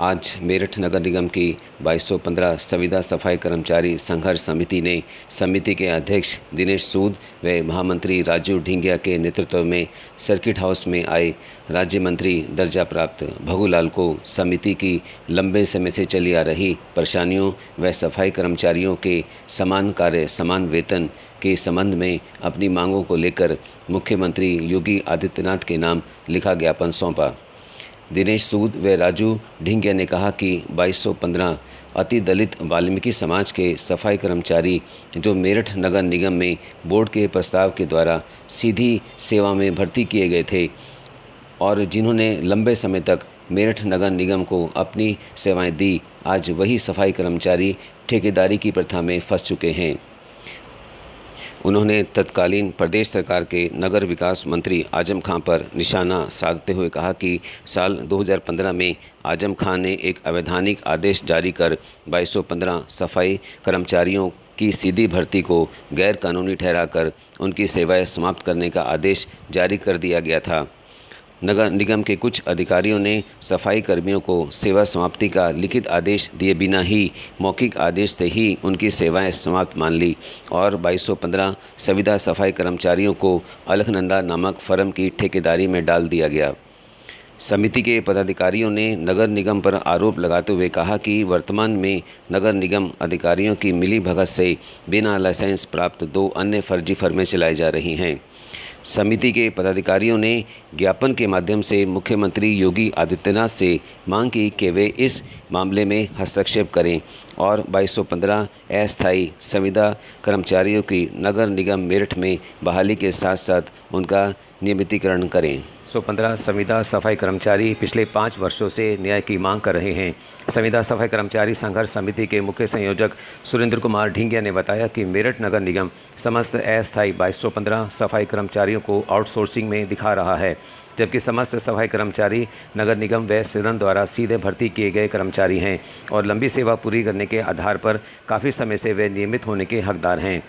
आज मेरठ नगर निगम की 2215 संविदा सफाई कर्मचारी संघर्ष समिति ने समिति के अध्यक्ष दिनेश सूद व महामंत्री राजू ढिंगिया के नेतृत्व में सर्किट हाउस में आए राज्य मंत्री दर्जा प्राप्त भगूलाल को समिति की लंबे समय से चली आ रही परेशानियों व सफाई कर्मचारियों के समान कार्य समान वेतन के संबंध में अपनी मांगों को लेकर मुख्यमंत्री योगी आदित्यनाथ के नाम लिखा ज्ञापन सौंपा। दिनेश सूद व राजू ढिंगिया ने कहा कि 2215 अति दलित वाल्मीकि समाज के सफाई कर्मचारी जो मेरठ नगर निगम में बोर्ड के प्रस्ताव के द्वारा सीधी सेवा में भर्ती किए गए थे और जिन्होंने लंबे समय तक मेरठ नगर निगम को अपनी सेवाएं दी, आज वही सफाई कर्मचारी ठेकेदारी की प्रथा में फंस चुके हैं। उन्होंने तत्कालीन प्रदेश सरकार के नगर विकास मंत्री आजम खां पर निशाना साधते हुए कहा कि साल 2015 में आजम खां ने एक अवैधानिक आदेश जारी कर 2215 सफाई कर्मचारियों की सीधी भर्ती को गैर कानूनी ठहराकर उनकी सेवाएं समाप्त करने का आदेश जारी कर दिया गया था। नगर निगम के कुछ अधिकारियों ने सफाई कर्मियों को सेवा समाप्ति का लिखित आदेश दिए बिना ही मौखिक आदेश से ही उनकी सेवाएं समाप्त मान ली और 2215 संविदा सफाई कर्मचारियों को अलखनंदा नामक फर्म की ठेकेदारी में डाल दिया गया। समिति के पदाधिकारियों ने नगर निगम पर आरोप लगाते हुए कहा कि वर्तमान में नगर निगम अधिकारियों की मिलीभगत से बिना लाइसेंस प्राप्त 2 अन्य फर्जी फर्में चलाई जा रही हैं। समिति के पदाधिकारियों ने ज्ञापन के माध्यम से मुख्यमंत्री योगी आदित्यनाथ से मांग की कि वे इस मामले में हस्तक्षेप करें और 2215 अस्थायी संविदा कर्मचारियों की नगर निगम मेरठ में बहाली के साथ साथ उनका नियमितीकरण करें। 115 संविदा सफाई कर्मचारी पिछले 5 वर्षों से न्याय की मांग कर रहे हैं। संविदा सफाई कर्मचारी संघर्ष समिति के मुख्य संयोजक सुरेंद्र कुमार ढिंगिया ने बताया कि मेरठ नगर निगम समस्त अस्थायी 2215 सफाई कर्मचारियों को आउटसोर्सिंग में दिखा रहा है, जबकि समस्त सफाई कर्मचारी नगर निगम व सदन द्वारा सीधे भर्ती किए गए कर्मचारी हैं और लंबी सेवा पूरी करने के आधार पर काफ़ी समय से वे नियमित होने के हकदार हैं।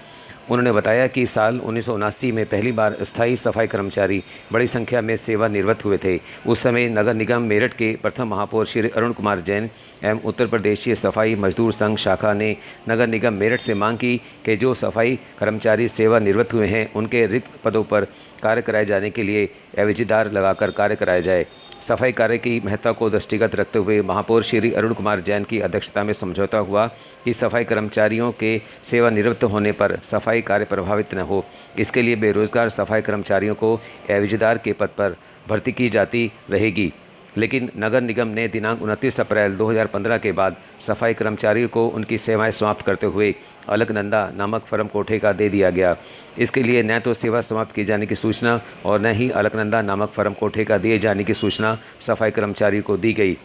उन्होंने बताया कि साल 1979 में पहली बार स्थायी सफाई कर्मचारी बड़ी संख्या में सेवानिवृत्त हुए थे। उस समय नगर निगम मेरठ के प्रथम महापौर श्री अरुण कुमार जैन एवं उत्तर प्रदेशीय सफाई मजदूर संघ शाखा ने नगर निगम मेरठ से मांग की कि जो सफाई कर्मचारी सेवानिवृत्त हुए हैं उनके रिक्त पदों पर कार्य कराए जाने के लिए एवजीदार लगाकर कार्य कराया जाए। सफाई कार्य की महत्ता को दृष्टिगत रखते हुए महापौर श्री अरुण कुमार जैन की अध्यक्षता में समझौता हुआ कि सफाई कर्मचारियों के सेवानिवृत्त होने पर सफाई कार्य प्रभावित न हो। इसके लिए बेरोजगार सफाई कर्मचारियों को एवजीदार के पद पर भर्ती की जाती रहेगी, लेकिन नगर निगम ने दिनांक 29 अप्रैल 2015 के बाद सफाई कर्मचारियों को उनकी सेवाएं समाप्त करते हुए अलकनंदा नामक फर्म को ठेका दे दिया गया। इसके लिए न तो सेवा समाप्त किए जाने की सूचना और न ही अलकनंदा नामक फर्म को ठेका दिए जाने की सूचना सफाई कर्मचारियों को दी गई।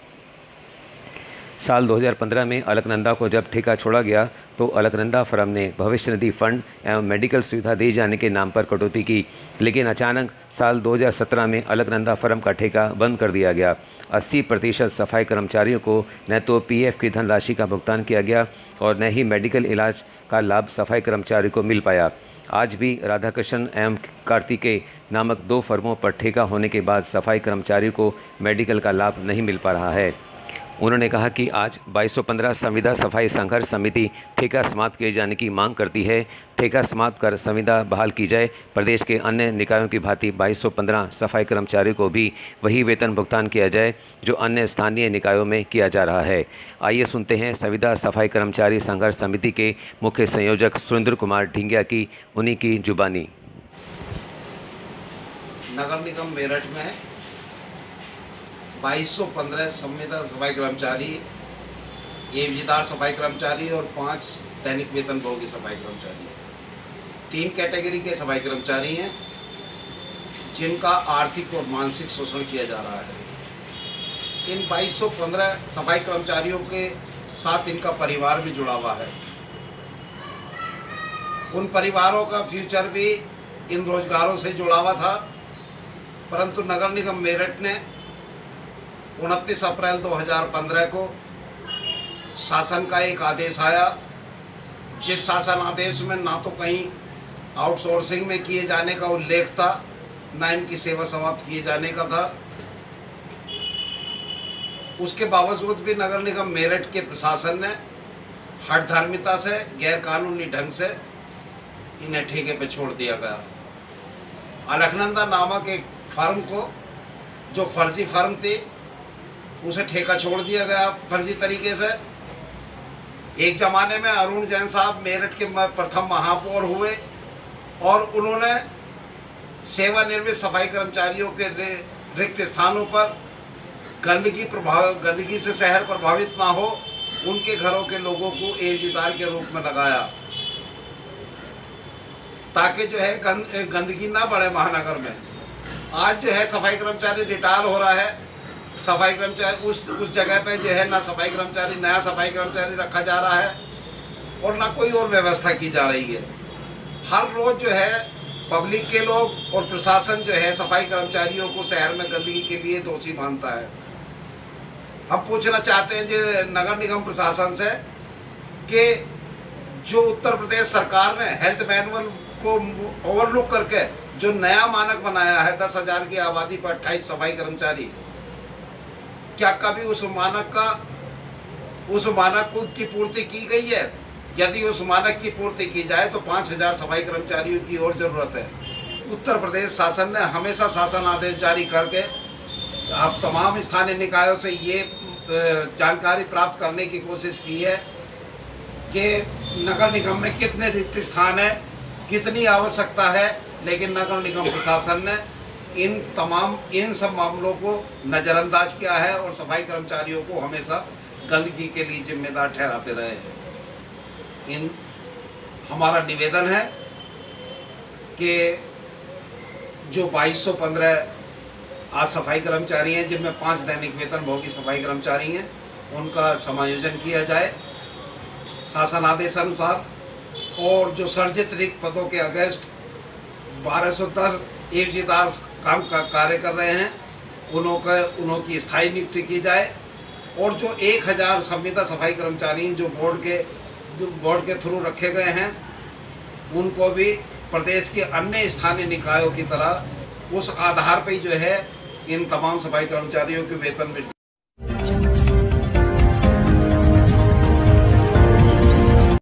साल 2015 में अलकनंदा को जब ठेका छोड़ा गया तो अलकनंदा फर्म ने भविष्य निधि फंड एवं मेडिकल सुविधा दिए जाने के नाम पर कटौती की, लेकिन अचानक साल 2017 में अलकनंदा फर्म का ठेका बंद कर दिया गया। 80% सफाई कर्मचारियों को न तो पीएफ की धनराशि का भुगतान किया गया और न ही मेडिकल इलाज का लाभ सफाई कर्मचारी को मिल पाया। आज भी राधाकृष्ण एवं कार्तिकेय नामक 2 फर्मों पर ठेका होने के बाद सफाई कर्मचारियों को मेडिकल का लाभ नहीं मिल पा रहा है। उन्होंने कहा कि आज 2215 संविदा सफाई संघर्ष समिति ठेका समाप्त किए जाने की मांग करती है। ठेका समाप्त कर संविदा बहाल की जाए। प्रदेश के अन्य निकायों की भांति 2215 सफाई कर्मचारियों को भी वही वेतन भुगतान किया जाए जो अन्य स्थानीय निकायों में किया जा रहा है। आइए सुनते हैं संविदा सफाई कर्मचारी संघर्ष समिति के मुख्य संयोजक सुरेंद्र कुमार ढिंगिया की उन्हीं की जुबानी। नगर निगम मेरठ में 2215 संविदा सफाई कर्मचारी, एवजीदार सफाई कर्मचारी और 5 दैनिक वेतन भोगी सफाई कर्मचारी, 3 कैटेगरी के सफाई कर्मचारी हैं जिनका आर्थिक और मानसिक शोषण किया जा रहा है। इन 2215 सफाई कर्मचारियों के साथ इनका परिवार भी जुड़ा हुआ है। उन परिवारों का फ्यूचर भी इन रोजगारों से जुड़ा हुआ था, परंतु नगर निगम मेरठ ने 29 अप्रैल 2015 को शासन का एक आदेश आया, जिस शासन आदेश में ना तो कहीं आउटसोर्सिंग में किए जाने का उल्लेख था, ना इनकी सेवा समाप्त किए जाने का था। उसके बावजूद भी नगर निगम मेरठ के प्रशासन ने हठधर्मिता से, गैर कानूनी ढंग से इन्हें ठेके पे छोड़ दिया गया। अलखनंदा नामक एक फर्म को, जो फर्जी फर्म थी, उसे ठेका छोड़ दिया गया फर्जी तरीके से। एक ज़माने में अरुण जैन साहब मेरठ के प्रथम महापौर हुए और उन्होंने सेवानिवृत्त सफाई कर्मचारियों के रिक्त स्थानों पर गंदगी से शहर प्रभावित ना हो, उनके घरों के लोगों को एवजीदार के रूप में लगाया, ताकि जो है गंदगी ना बढ़े महानगर में। आज जो है सफाई कर्मचारी रिटायर हो रहा है, सफाई कर्मचारी उस जगह पे जो है ना सफाई कर्मचारी, नया सफाई कर्मचारी रखा जा रहा है और ना कोई और व्यवस्था की जा रही है। हर रोज जो है पब्लिक के लोग और प्रशासन जो है सफाई कर्मचारियों को शहर में गंदगी के लिए दोषी मानता है। हम पूछना चाहते हैं जो नगर निगम प्रशासन से कि जो उत्तर प्रदेश सरकार ने हेल्थ मैनुअल को ओवरलुक करके जो नया मानक बनाया है 10,000 की आबादी पर 28 सफाई कर्मचारी, क्या कभी उस मानक की पूर्ति की गई है? यदि उस मानक की पूर्ति की जाए तो 5,000 सफाई कर्मचारियों की और जरूरत है। उत्तर प्रदेश शासन ने हमेशा शासन आदेश जारी करके अब तमाम स्थानीय निकायों से ये जानकारी प्राप्त करने की कोशिश की है कि नगर निगम में कितने रिक्त स्थान है, कितनी आवश्यकता है, लेकिन नगर निगम प्रशासन ने इन सब मामलों को नज़रअंदाज किया है और सफाई कर्मचारियों को हमेशा गंदगी के लिए जिम्मेदार ठहराते रहे हैं। हमारा निवेदन है कि जो 2215 आज सफाई कर्मचारी हैं, जिनमें 5 दैनिक वेतनभोगी सफाई कर्मचारी हैं, उनका समायोजन किया जाए शासन आदेश अनुसार, और जो सर्जित रिक्त पदों के अगेंस्ट 1210 एवजीदार काम का कार्य कर रहे हैं, उनकी स्थायी नियुक्ति की जाए, और जो 1000 संविदा सफाई कर्मचारी जो बोर्ड के थ्रू रखे गए हैं, उनको भी प्रदेश के अन्य स्थानीय निकायों की तरह उस आधार पर जो है इन तमाम सफाई कर्मचारियों के वेतन में